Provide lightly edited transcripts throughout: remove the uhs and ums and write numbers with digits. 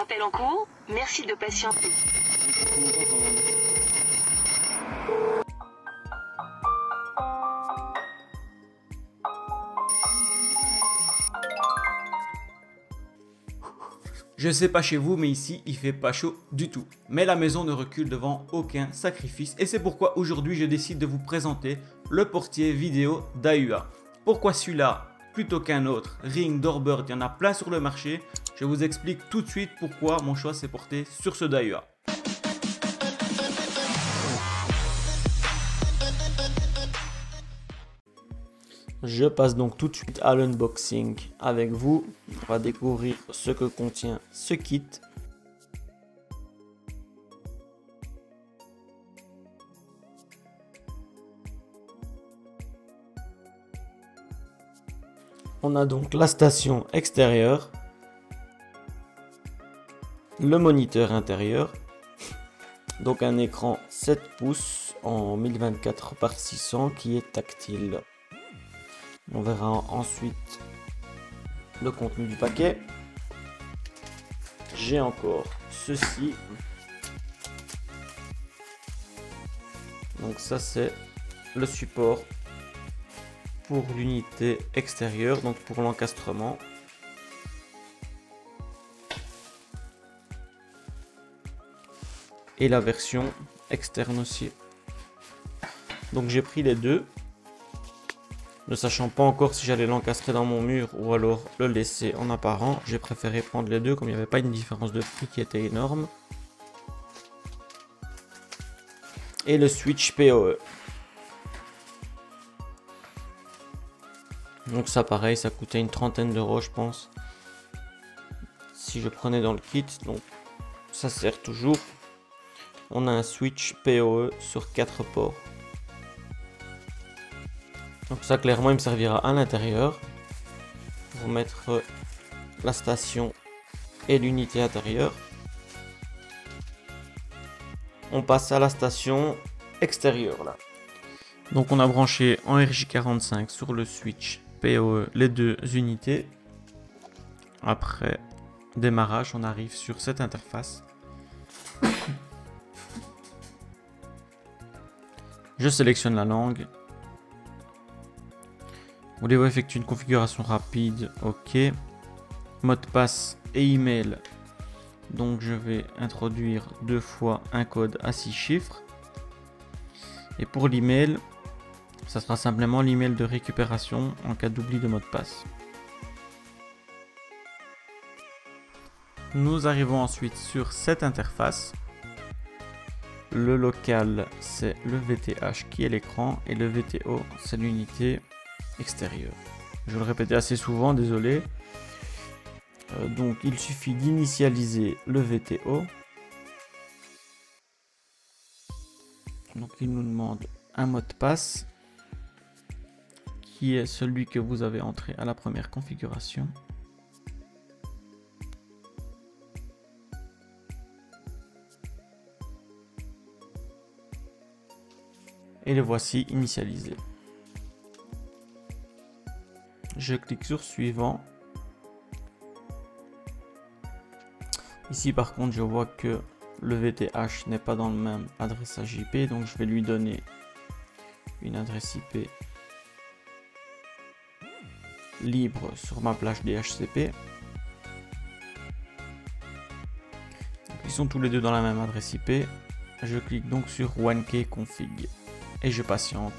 Appel en cours, merci de patienter. Je sais pas chez vous, mais ici, il fait pas chaud du tout. Mais la maison ne recule devant aucun sacrifice et c'est pourquoi aujourd'hui, je décide de vous présenter le portier vidéo d'AUA. Pourquoi celui-là plutôt qu'un autre? Ring, Doorbird, il y en a plein sur le marché. Je vous explique tout de suite pourquoi mon choix s'est porté sur ce d'AUA. Je passe donc tout de suite à l'unboxing avec vous. On va découvrir ce que contient ce kit. On a donc la station extérieure, le moniteur intérieur, donc un écran 7 pouces en 1024 par 600 qui est tactile. On verra ensuite le contenu du paquet. J'ai encore ceci. Donc ça c'est le support pour l'unité extérieure, donc pour l'encastrement. Et la version externe aussi. Donc j'ai pris les deux. Ne sachant pas encore si j'allais l'encastrer dans mon mur ou alors le laisser en apparent, j'ai préféré prendre les deux comme il n'y avait pas une différence de prix qui était énorme. Et le switch PoE. Donc ça pareil, ça coûtait une trentaine d'euros je pense. Si je prenais dans le kit, donc ça sert toujours. On a un switch PoE sur 4 ports. Donc ça clairement il me servira à l'intérieur pour mettre la station et l'unité intérieure. On passe à la station extérieure là. Donc on a branché en RJ45 sur le switch PoE les deux unités. Après démarrage on arrive sur cette interface. Je sélectionne la langue. Voulez-vous effectuer une configuration rapide? Ok. Mot de passe et email. Donc je vais introduire 2 fois un code à 6 chiffres. Et pour l'email, ça sera simplement l'email de récupération en cas d'oubli de mot de passe. Nous arrivons ensuite sur cette interface. Le local, c'est le VTH qui est l'écran et le VTO, c'est l'unité extérieure. Je vais le répéter assez souvent, désolé. Donc il suffit d'initialiser le VTO. Donc il nous demande un mot de passe qui est celui que vous avez entré à la première configuration. Et le voici initialisé. Je clique sur suivant. Ici par contre je vois que le VTH n'est pas dans le même adressage IP, donc je vais lui donner une adresse IP libre sur ma plage DHCP. Donc, ils sont tous les deux dans la même adresse IP. Je clique donc sur OneKey config et je patiente.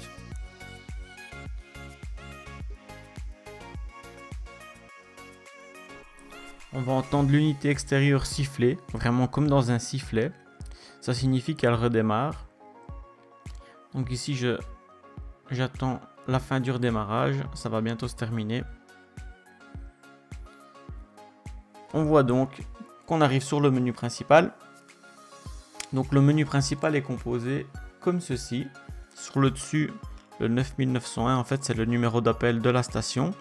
On va entendre l'unité extérieure siffler, vraiment comme dans un sifflet. Ça signifie qu'elle redémarre. Donc ici, j'attends la fin du redémarrage. Ça va bientôt se terminer. On voit donc qu'on arrive sur le menu principal. Donc le menu principal est composé comme ceci. Sur le dessus, le 9901, en fait, c'est le numéro d'appel de la station.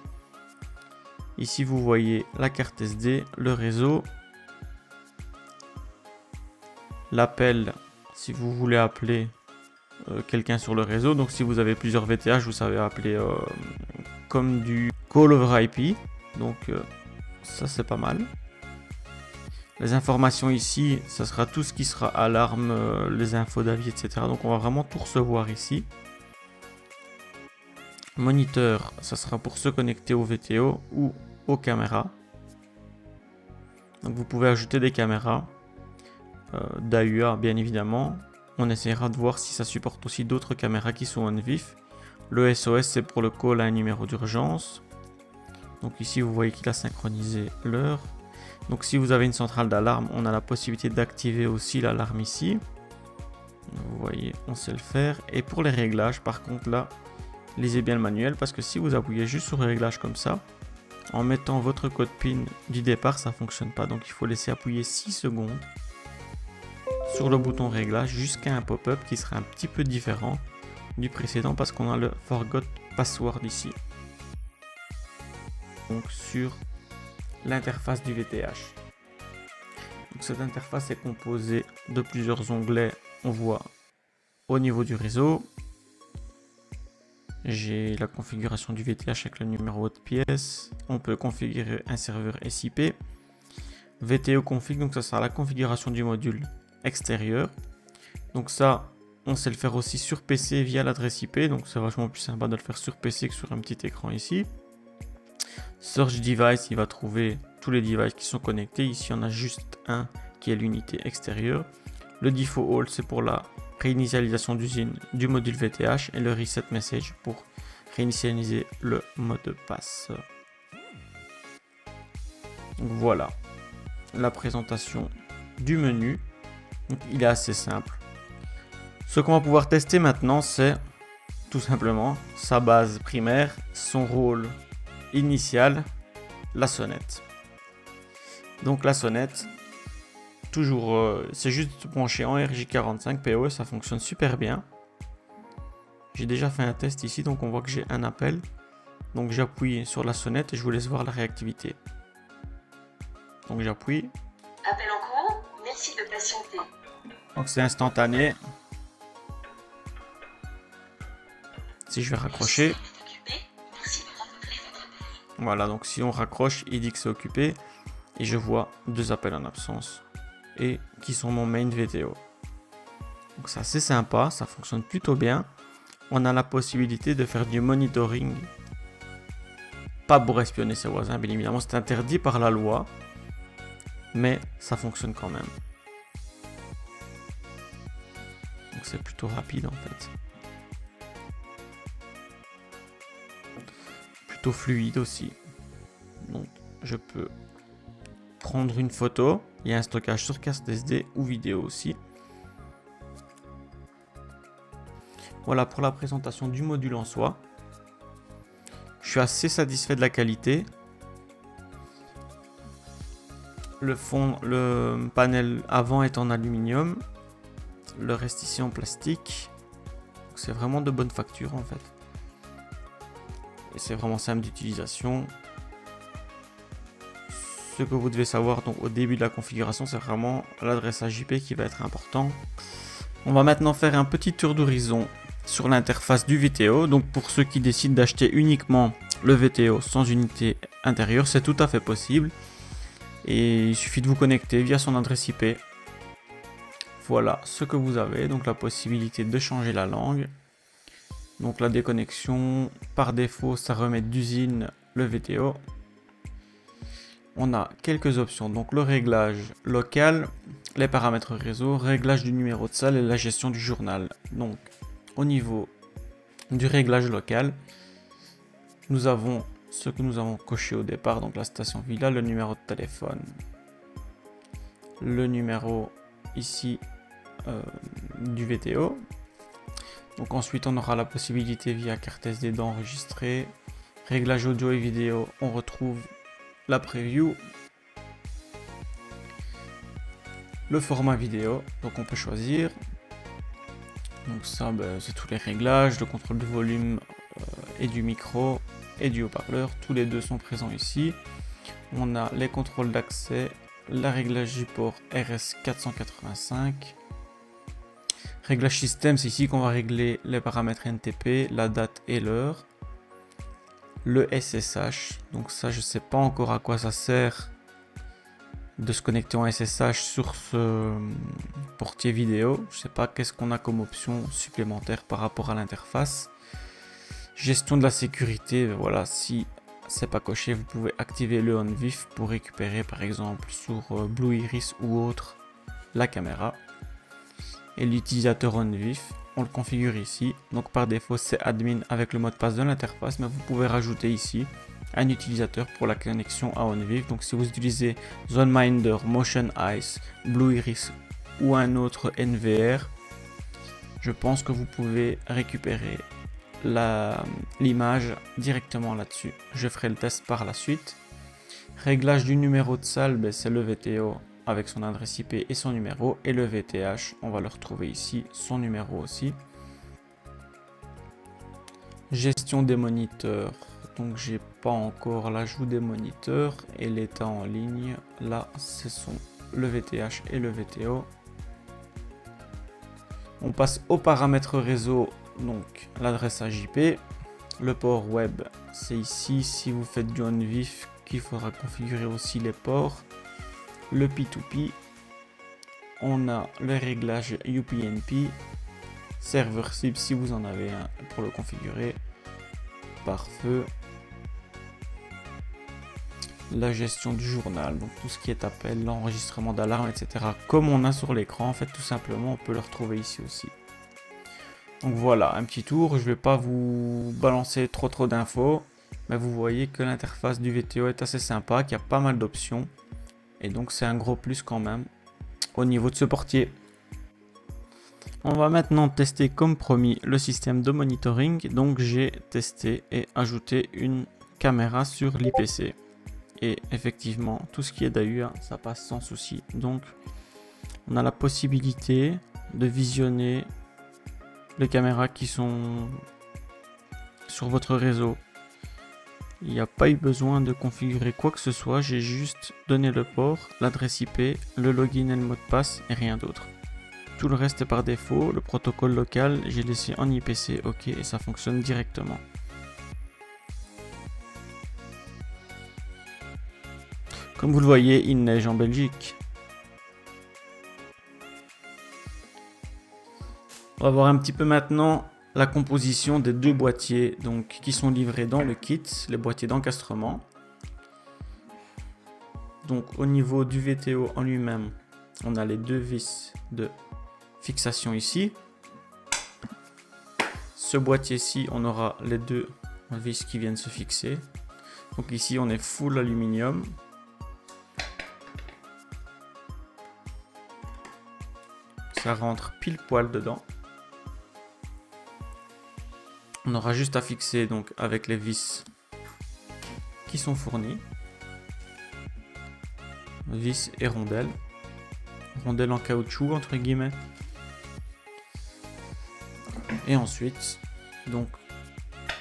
Ici, vous voyez la carte SD, le réseau, l'appel si vous voulez appeler quelqu'un sur le réseau. Donc, si vous avez plusieurs VTH, vous savez appeler comme du call over IP. Donc, ça, c'est pas mal. Les informations ici, ça sera tout ce qui sera alarme, les infos d'avis, etc. Donc on va vraiment tout recevoir ici. Moniteur, ça sera pour se connecter au VTO ou aux caméras. Donc vous pouvez ajouter des caméras d'AUA bien évidemment. On essaiera de voir si ça supporte aussi d'autres caméras qui sont on vif. Le SOS c'est pour le call à un numéro d'urgence. Donc ici vous voyez qu'il a synchronisé l'heure. Donc si vous avez une centrale d'alarme, on a la possibilité d'activer aussi l'alarme ici. Vous voyez, on sait le faire. Et pour les réglages, par contre là, lisez bien le manuel parce que si vous appuyez juste sur le réglage comme ça, en mettant votre code PIN du départ, ça ne fonctionne pas. Donc il faut laisser appuyer 6 secondes sur le bouton réglage jusqu'à un pop-up qui sera un petit peu différent du précédent parce qu'on a le Forgot Password ici. Donc sur l'interface du VTH. Donc cette interface est composée de plusieurs onglets. On voit au niveau du réseau, j'ai la configuration du VTH avec le numéro de pièce. On peut configurer un serveur SIP. VTO config, donc ça sera la configuration du module extérieur. Donc ça, on sait le faire aussi sur PC via l'adresse IP. Donc c'est vachement plus sympa de le faire sur PC que sur un petit écran ici. Search device, il va trouver tous les devices qui sont connectés. Ici, on a juste un qui est l'unité extérieure. Le default all, c'est pour la réinitialisation d'usine du module VTH et le reset message pour réinitialiser le mot de passe. Donc voilà la présentation du menu. Donc, il est assez simple. Ce qu'on va pouvoir tester maintenant, c'est tout simplement sa base primaire, son rôle initial, la sonnette. Donc la sonnette, toujours, c'est juste branché en RJ45 PoE, ça fonctionne super bien. J'ai déjà fait un test ici, donc on voit que j'ai un appel. Donc j'appuie sur la sonnette et je vous laisse voir la réactivité. Donc j'appuie. Appel en cours, merci de patienter. Donc c'est instantané. Si je vais raccrocher. Voilà, donc si on raccroche, il dit que c'est occupé. Et je vois 2 appels en absence. Et qui sont mon main VTO. Donc c'est assez sympa, ça fonctionne plutôt bien. On a la possibilité de faire du monitoring. Pas pour espionner ses voisins, bien évidemment, c'est interdit par la loi. Mais ça fonctionne quand même. Donc c'est plutôt rapide en fait. Plutôt fluide aussi. Donc je peux prendre une photo. Il y a un stockage sur carte SD ou vidéo aussi. Voilà pour la présentation du module en soi. Je suis assez satisfait de la qualité. Le fond, le panel avant est en aluminium. Le reste ici en plastique. C'est vraiment de bonne facture en fait. Et c'est vraiment simple d'utilisation. Ce que vous devez savoir donc au début de la configuration, c'est vraiment l'adressage IP qui va être important. On va maintenant faire un petit tour d'horizon sur l'interface du VTO. Donc pour ceux qui décident d'acheter uniquement le VTO sans unité intérieure, c'est tout à fait possible. Et il suffit de vous connecter via son adresse IP. Voilà ce que vous avez. Donc la possibilité de changer la langue. Donc la déconnexion, par défaut, ça remet d'usine le VTO. On a quelques options, donc le réglage local, les paramètres réseau, réglage du numéro de salle et la gestion du journal. Donc au niveau du réglage local, nous avons ce que nous avons coché au départ, donc la station Villa, le numéro de téléphone, le numéro ici du VTO. Donc ensuite on aura la possibilité via carte SD d'enregistrer. Réglage audio et vidéo, on retrouve la preview, le format vidéo, donc on peut choisir. Donc ça c'est tous les réglages, le contrôle du volume et du micro et du haut-parleur, tous les deux sont présents ici. On a les contrôles d'accès, la réglage du port RS485. Réglage système, c'est ici qu'on va régler les paramètres NTP, la date et l'heure. Le SSH, donc ça je sais pas encore à quoi ça sert. de se connecter en SSH sur ce portier vidéo. Je sais pas qu'est-ce qu'on a comme option supplémentaire par rapport à l'interface. Gestion de la sécurité, voilà, si c'est pas coché, vous pouvez activer le on vif pour récupérer par exemple sur Blue Iris ou autre la caméra. Et l'utilisateur on vif, on le configure ici. Donc par défaut c'est admin avec le mot de passe de l'interface, mais vous pouvez rajouter ici un utilisateur pour la connexion à OnVIF. Donc si vous utilisez ZoneMinder, Motion Ice, Blue Iris ou un autre NVR, je pense que vous pouvez récupérer l'image directement là-dessus. Je ferai le test par la suite. Réglage du numéro de salle, ben, c'est le VTO avec son adresse IP et son numéro, et le VTH, on va le retrouver ici, son numéro aussi. Gestion des moniteurs, donc j'ai pas encore l'ajout des moniteurs et l'état en ligne. Là, ce sont le VTH et le VTO. On passe aux paramètres réseau, donc l'adresse AJP. Le port web, c'est ici. Si vous faites du OnVIF, qu'il faudra configurer aussi les ports. Le P2P, on a le réglage UPnP, serveur cible si vous en avez un pour le configurer, pare-feu, la gestion du journal, donc tout ce qui est appel, l'enregistrement d'alarme, etc. Comme on a sur l'écran, en fait, tout simplement, on peut le retrouver ici aussi. Donc voilà, un petit tour. Je vais pas vous balancer trop d'infos, mais vous voyez que l'interface du VTO est assez sympa, qu'il y a pas mal d'options. Et donc c'est un gros plus quand même au niveau de ce portier. On va maintenant tester comme promis le système de monitoring. Donc j'ai testé et ajouté une caméra sur l'IPC. Et effectivement, tout ce qui est d'AUA, ça passe sans souci. Donc on a la possibilité de visionner les caméras qui sont sur votre réseau. Il n'y a pas eu besoin de configurer quoi que ce soit, j'ai juste donné le port, l'adresse IP, le login et le mot de passe et rien d'autre. Tout le reste est par défaut, le protocole local, j'ai laissé en IPC OK et ça fonctionne directement. Comme vous le voyez, il neige en Belgique. On va voir un petit peu maintenant la composition des deux boîtiers donc, qui sont livrés dans le kit, les boîtiers d'encastrement. Donc au niveau du VTO en lui-même, on a les deux vis de fixation ici. Ce boîtier-ci, on aura les deux vis qui viennent se fixer. Donc ici, on est full aluminium. Ça rentre pile poil dedans. On aura juste à fixer donc avec les vis qui sont fournies. Vis et rondelles. Rondelles en caoutchouc entre guillemets. Et ensuite, donc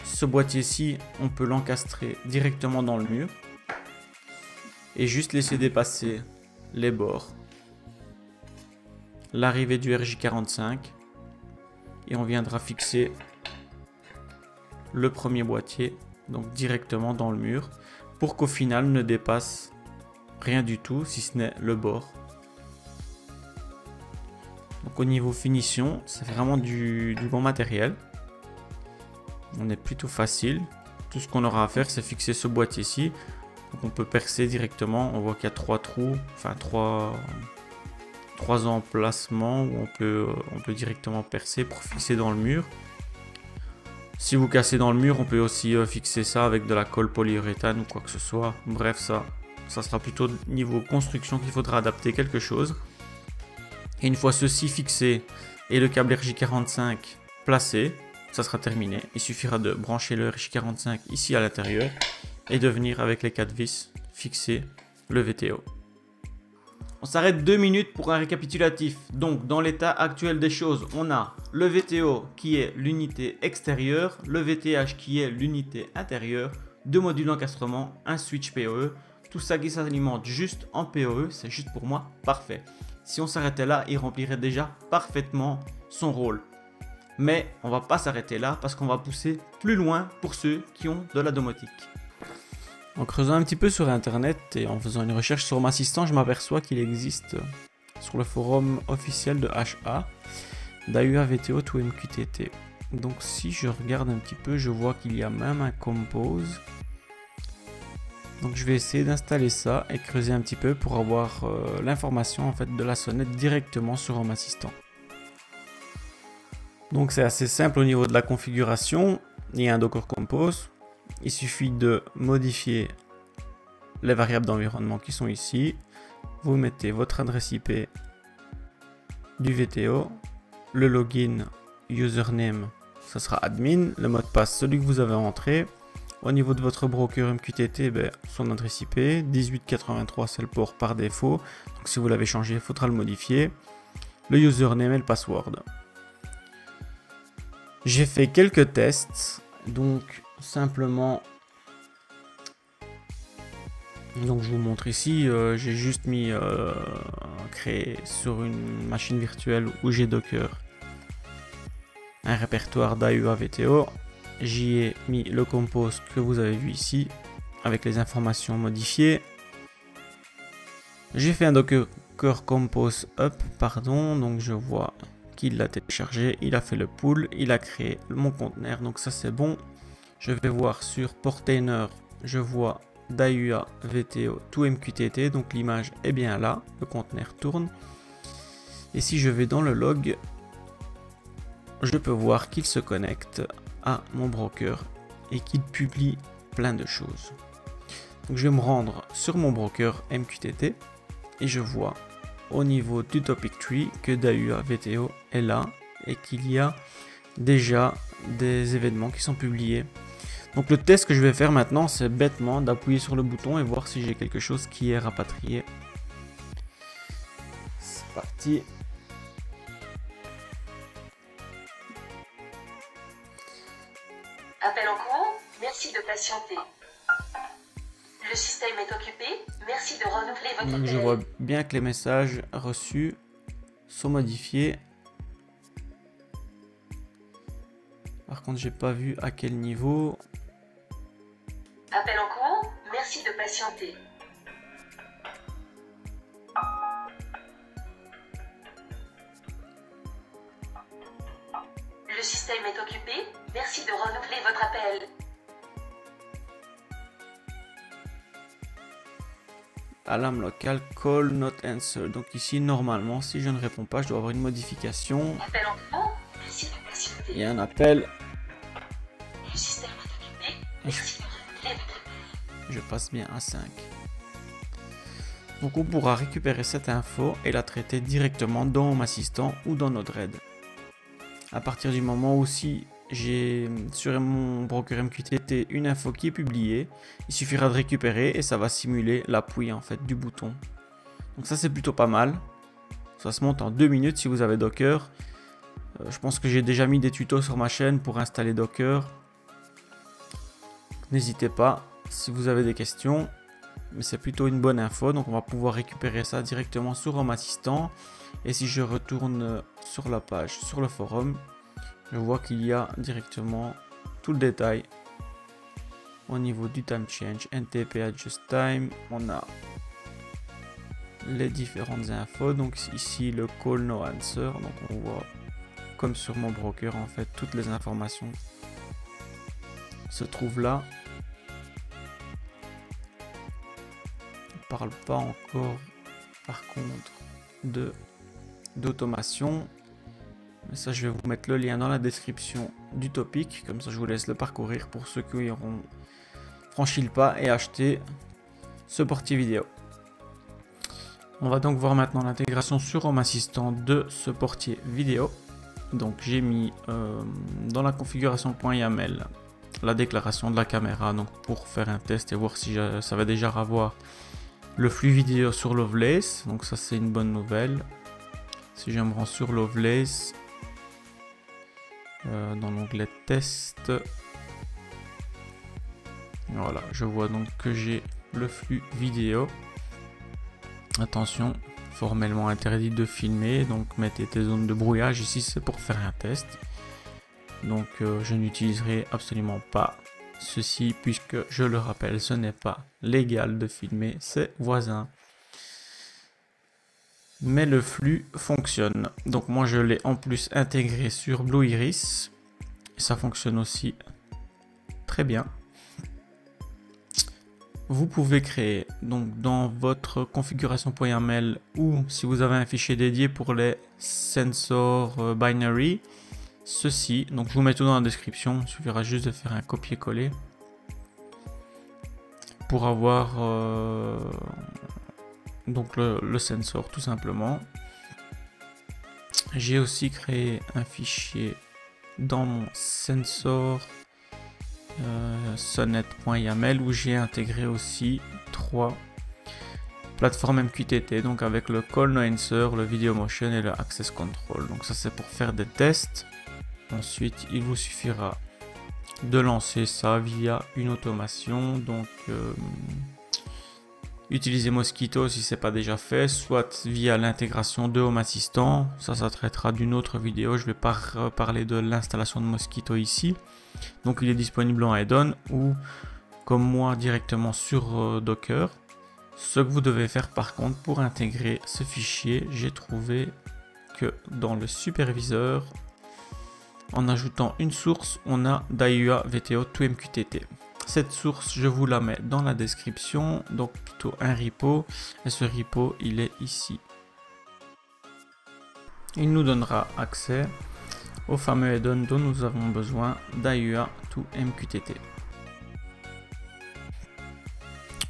ce boîtier-ci, on peut l'encastrer directement dans le mur. Et juste laisser dépasser les bords. L'arrivée du RJ45. Et on viendra fixer le premier boîtier donc directement dans le mur pour qu'au final ne dépasse rien du tout si ce n'est le bord. Donc au niveau finition, c'est vraiment du bon matériel. On est plutôt facile. Tout ce qu'on aura à faire, c'est fixer ce boîtier-ci. Donc on peut percer directement. On voit qu'il y a trois trous, enfin trois emplacements où on peut directement percer pour fixer dans le mur. Si vous cassez dans le mur, on peut aussi fixer ça avec de la colle polyuréthane ou quoi que ce soit. Bref, ça sera plutôt niveau construction qu'il faudra adapter quelque chose. Et une fois ceci fixé et le câble RJ45 placé, ça sera terminé. Il suffira de brancher le RJ45 ici à l'intérieur et de venir avec les 4 vis fixer le VTO. On s'arrête 2 minutes pour un récapitulatif. Donc dans l'état actuel des choses, on a le VTO qui est l'unité extérieure, le VTH qui est l'unité intérieure, 2 modules d'encastrement, un switch PoE, tout ça qui s'alimente juste en PoE, c'est juste pour moi parfait. Si on s'arrêtait là, il remplirait déjà parfaitement son rôle. Mais on va pas s'arrêter là parce qu'on va pousser plus loin pour ceux qui ont de la domotique. En creusant un petit peu sur internet et en faisant une recherche sur Home Assistant, je m'aperçois qu'il existe sur le forum officiel de HA d'AUA VTO to MQTT. Donc si je regarde un petit peu, je vois qu'il y a même un compose. Donc je vais essayer d'installer ça et creuser un petit peu pour avoir l'information en fait de la sonnette directement sur Home Assistant. Donc c'est assez simple au niveau de la configuration. Il y a un Docker Compose. Il suffit de modifier les variables d'environnement qui sont ici. Vous mettez votre adresse IP du VTO, le login, username, ça sera admin, le mot de passe, celui que vous avez entré. Au niveau de votre broker MQTT, son adresse IP, 1883 c'est le port par défaut. Donc si vous l'avez changé, il faudra le modifier. Le username et le password. J'ai fait quelques tests, donc simplement, donc je vous montre ici, j'ai juste mis créer sur une machine virtuelle où j'ai Docker un répertoire d'AUA VTO. J'y ai mis le compose que vous avez vu ici avec les informations modifiées. J'ai fait un Docker Compose up, donc je vois qu'il l'a téléchargé, il a fait le pull, il a créé mon conteneur, donc ça c'est bon. Je vais voir sur Portainer, je vois d'AUA VTO to MQTT, donc l'image est bien là, le conteneur tourne. Et si je vais dans le log, je peux voir qu'il se connecte à mon broker et qu'il publie plein de choses. Donc je vais me rendre sur mon broker MQTT et je vois au niveau du topic tree que d'AUA VTO est là et qu'il y a déjà des événements qui sont publiés. Donc le test que je vais faire maintenant, c'est bêtement d'appuyer sur le bouton et voir si j'ai quelque chose qui est rapatrié. C'est parti. Appel en cours, merci de patienter. Le système est occupé, merci de renouveler votre Donc je vois bien que les messages reçus sont modifiés. Par contre, j'ai pas vu à quel niveau. Appel en cours, merci de patienter. Le système est occupé, merci de renouveler votre appel. Alarme locale, call not answer. Donc ici, normalement, si je ne réponds pas, je dois avoir une modification. Appel en cours, merci de patienter. Il y a un appel. Le système est occupé, merci de renouveler votre appel. Je passe bien à 5. Donc on pourra récupérer cette info et la traiter directement dans Home Assistant ou dans Node-RED. À partir du moment où si j'ai sur mon broker MQTT une info qui est publiée, il suffira de récupérer et ça va simuler l'appui en fait du bouton. Donc ça c'est plutôt pas mal. Ça se monte en 2 minutes si vous avez Docker. Je pense que j'ai déjà mis des tutos sur ma chaîne pour installer Docker. N'hésitez pas si vous avez des questions. Mais c'est plutôt une bonne info, donc on va pouvoir récupérer ça directement sur Home Assistant. Et si je retourne sur la page, sur le forum, je vois qu'il y a directement tout le détail au niveau du time change, NTP adjust time. On a les différentes infos, donc ici le call no answer, donc on voit comme sur mon broker en fait toutes les informations se trouvent là. Parle pas encore par contre d'automation, mais ça je vais vous mettre le lien dans la description du topic, comme ça je vous laisse le parcourir pour ceux qui auront franchi le pas et acheté ce portier vidéo. On va donc voir maintenant l'intégration sur Home Assistant de ce portier vidéo. Donc j'ai mis dans la configuration .yaml la déclaration de la caméra, donc pour faire un test et voir si ça va déjà avoir le flux vidéo sur Lovelace, donc ça c'est une bonne nouvelle. Si je me rends sur Lovelace, dans l'onglet test, voilà, je vois donc que j'ai le flux vidéo. Attention, formellement interdit de filmer, donc mettez tes zones de brouillage, ici c'est pour faire un test. Donc je n'utiliserai absolument pas ceci puisque, je le rappelle, ce n'est pas légal de filmer ses voisins. Mais le flux fonctionne. Donc moi je l'ai en plus intégré sur Blue Iris. Et ça fonctionne aussi très bien. Vous pouvez créer donc dans votre configuration.yaml ou si vous avez un fichier dédié pour les sensor binary, ceci. Donc je vous mets tout dans la description. Il suffira juste de faire un copier-coller pour avoir donc le sensor tout simplement. J'ai aussi créé un fichier dans mon sensor sonnet.yaml où j'ai intégré aussi 3 plateformes MQTT, donc avec le call no answer, le video motion et le access control. Donc ça c'est pour faire des tests. Ensuite il vous suffira de lancer ça via une automation, donc utilisez Mosquito si c'est pas déjà fait, soit via l'intégration de Home Assistant, ça traitera d'une autre vidéo, je vais pas parler de l'installation de Mosquito ici. Donc il est disponible en add-on ou comme moi directement sur Docker. Ce que vous devez faire par contre pour intégrer ce fichier, j'ai trouvé que dans le superviseur, en ajoutant une source, on a DAIUA VTO to MQTT. Cette source, je vous la mets dans la description, donc plutôt un repo, et ce repo, il est ici. Il nous donnera accès au fameux add-on dont nous avons besoin, DAIUA to MQTT.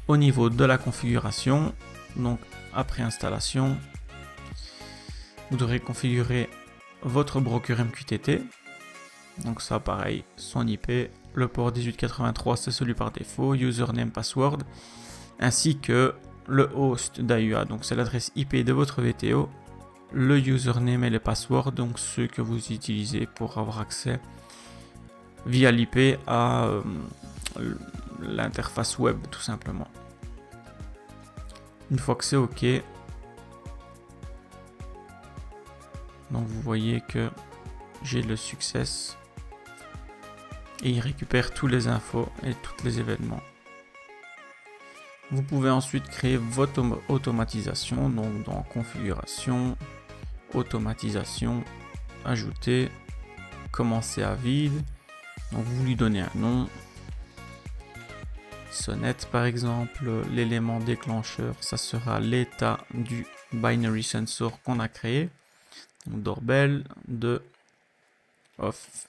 Au niveau de la configuration, donc après installation, vous devrez configurer votre broker MQTT. Donc ça pareil, son IP, le port 1883 c'est celui par défaut, username, password, ainsi que le host d'AUA, donc c'est l'adresse IP de votre VTO, le username et les passwords, donc ceux que vous utilisez pour avoir accès via l'IP à l'interface web tout simplement. Une fois que c'est OK, donc vous voyez que j'ai le success et il récupère tous les infos et tous les événements. Vous pouvez ensuite créer votre automatisation, donc dans configuration, automatisation, ajouter, commencer à vide, donc vous lui donnez un nom, sonnet par exemple, l'élément déclencheur, ça sera l'état du binary sensor qu'on a créé, donc doorbell de off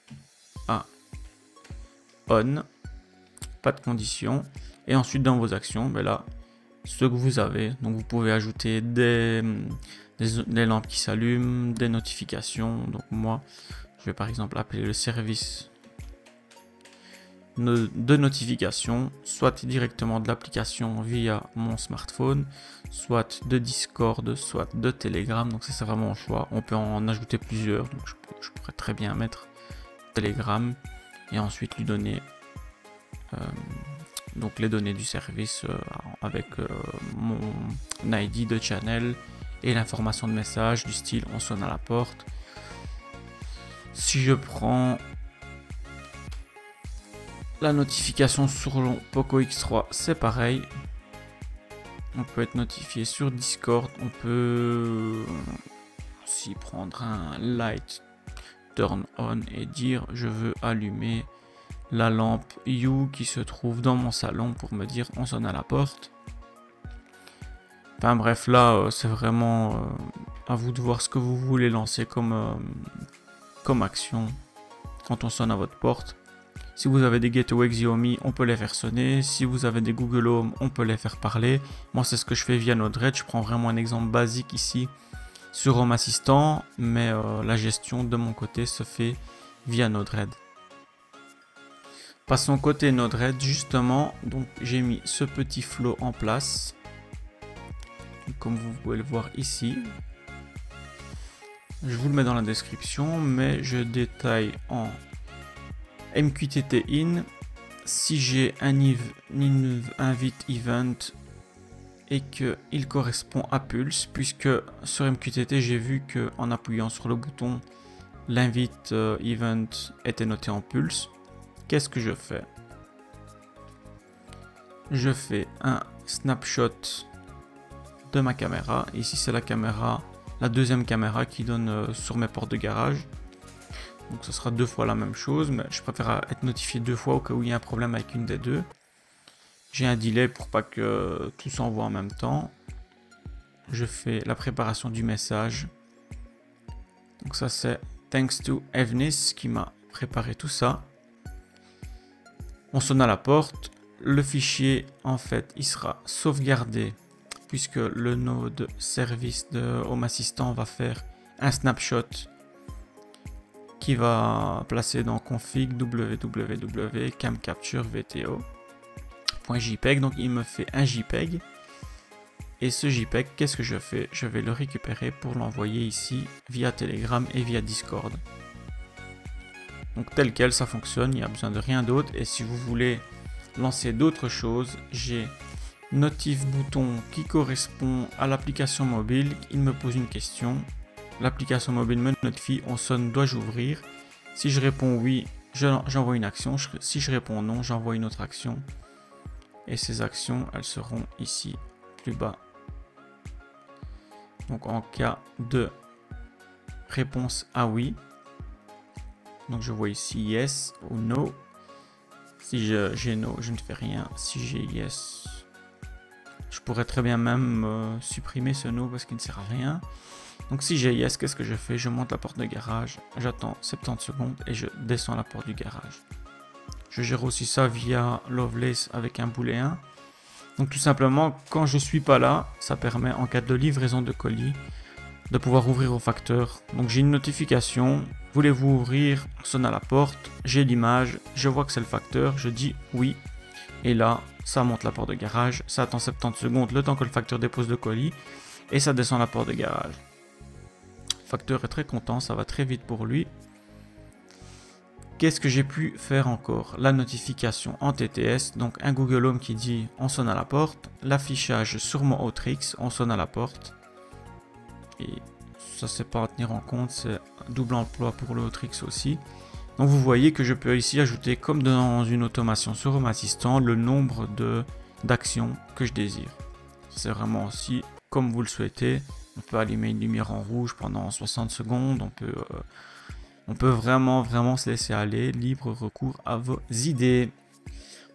à on, pas de condition, et ensuite dans vos actions, ben là, ce que vous avez, donc vous pouvez ajouter des lampes qui s'allument, des notifications, donc moi, je vais par exemple appeler le service de notification, soit directement de l'application via mon smartphone, soit de Discord, soit de Telegram, donc ça c'est vraiment au choix, on peut en ajouter plusieurs, donc je pourrais très bien mettre Telegram, et ensuite lui donner donc les données du service avec mon ID de channel et l'information de message du style on sonne à la porte. Si je prends la notification sur le Poco X3, c'est pareil, on peut être notifié sur Discord, on peut aussi prendre un light turn on et dire je veux allumer la lampe You qui se trouve dans mon salon pour me dire on sonne à la porte. Enfin bref, là c'est vraiment à vous de voir ce que vous voulez lancer comme action quand on sonne à votre porte. Si vous avez des Gateway Xiaomi, on peut les faire sonner. Si vous avez des Google Home, on peut les faire parler. Moi c'est ce que je fais via Node-RED. Je prends vraiment un exemple basique ici sur Home Assistant, mais la gestion de mon côté se fait via Node-RED. Passons côté Node-RED, justement, donc j'ai mis ce petit flow en place, comme vous pouvez le voir ici. Je vous le mets dans la description, mais je détaille en MQTT in si j'ai un invite event et qu'il correspond à Pulse, puisque sur MQTT j'ai vu que en appuyant sur le bouton l'invite event était noté en Pulse. Qu'est-ce que je fais? je fais un snapshot de ma caméra. Ici c'est la caméra, la deuxième caméra qui donne sur mes portes de garage. Donc ce sera 2 fois la même chose, mais je préfère être notifié 2 fois au cas où il y a un problème avec une des deux. J'ai un delay pour pas que tout s'envoie en même temps. Je fais la préparation du message. Donc ça c'est thanks to Evnis qui m'a préparé tout ça. On sonne à la porte. Le fichier en fait il sera sauvegardé puisque le node service de Home Assistant va faire un snapshot qui va placer dans config www.camcapture.vto.jpg. Donc il me fait un JPEG. Et ce JPEG, qu'est-ce que je fais? Je vais le récupérer pour l'envoyer ici via Telegram et via Discord. Donc tel quel, ça fonctionne, il n'y a besoin de rien d'autre. Et si vous voulez lancer d'autres choses, j'ai notif bouton qui correspond à l'application mobile. Il me pose une question. L'application mobile me notifie, on sonne, dois-je ouvrir? Si je réponds oui, j'envoie une action. Si je réponds non, j'envoie une autre action. Et ces actions, elles seront ici, plus bas. Donc en cas de réponse à oui, donc je vois ici yes ou no. Si j'ai no, je ne fais rien. Si j'ai yes, je pourrais très bien même supprimer ce no parce qu'il ne sert à rien. Donc si j'ai yes, qu'est-ce que je fais? Je monte la porte de garage, j'attends 70 secondes et je descends la porte du garage. Je gère aussi ça via Lovelace avec un booléen. Donc tout simplement, quand je suis pas là, ça permet en cas de livraison de colis de pouvoir ouvrir au facteur. Donc j'ai une notification, voulez-vous ouvrir? On sonne à la porte, j'ai l'image, je vois que c'est le facteur, je dis oui. Et là, ça monte la porte de garage, ça attend 70 secondes, le temps que le facteur dépose le colis, et ça descend la porte de garage. Le facteur est très content, ça va très vite pour lui. Qu'est-ce que j'ai pu faire encore? La notification en TTS, donc un Google Home qui dit on sonne à la porte, l'affichage sur mon Autrix, on sonne à la porte. Et ça c'est pas à tenir en compte, c'est un double emploi pour le Autrix aussi. Donc vous voyez que je peux ici ajouter, comme dans une automation sur Home Assistant, le nombre d'actions que je désire. C'est vraiment aussi comme vous le souhaitez. On peut allumer une lumière en rouge pendant 60 secondes, on peut vraiment se laisser aller, libre recours à vos idées.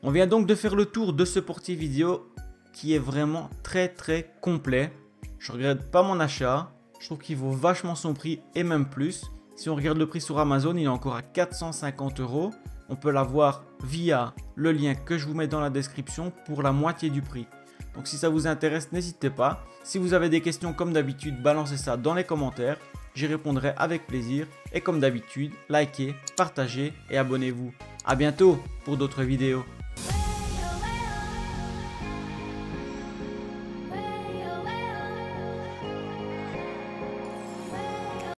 On vient donc de faire le tour de ce portier vidéo qui est vraiment très complet. Je regrette pas mon achat, je trouve qu'il vaut vachement son prix et même plus. Si on regarde le prix sur Amazon, il est encore à 450 €. On peut l'avoir via le lien que je vous mets dans la description pour la moitié du prix. Donc si ça vous intéresse, n'hésitez pas. Si vous avez des questions comme d'habitude, balancez ça dans les commentaires. J'y répondrai avec plaisir. Et comme d'habitude, likez, partagez et abonnez-vous. À bientôt pour d'autres vidéos.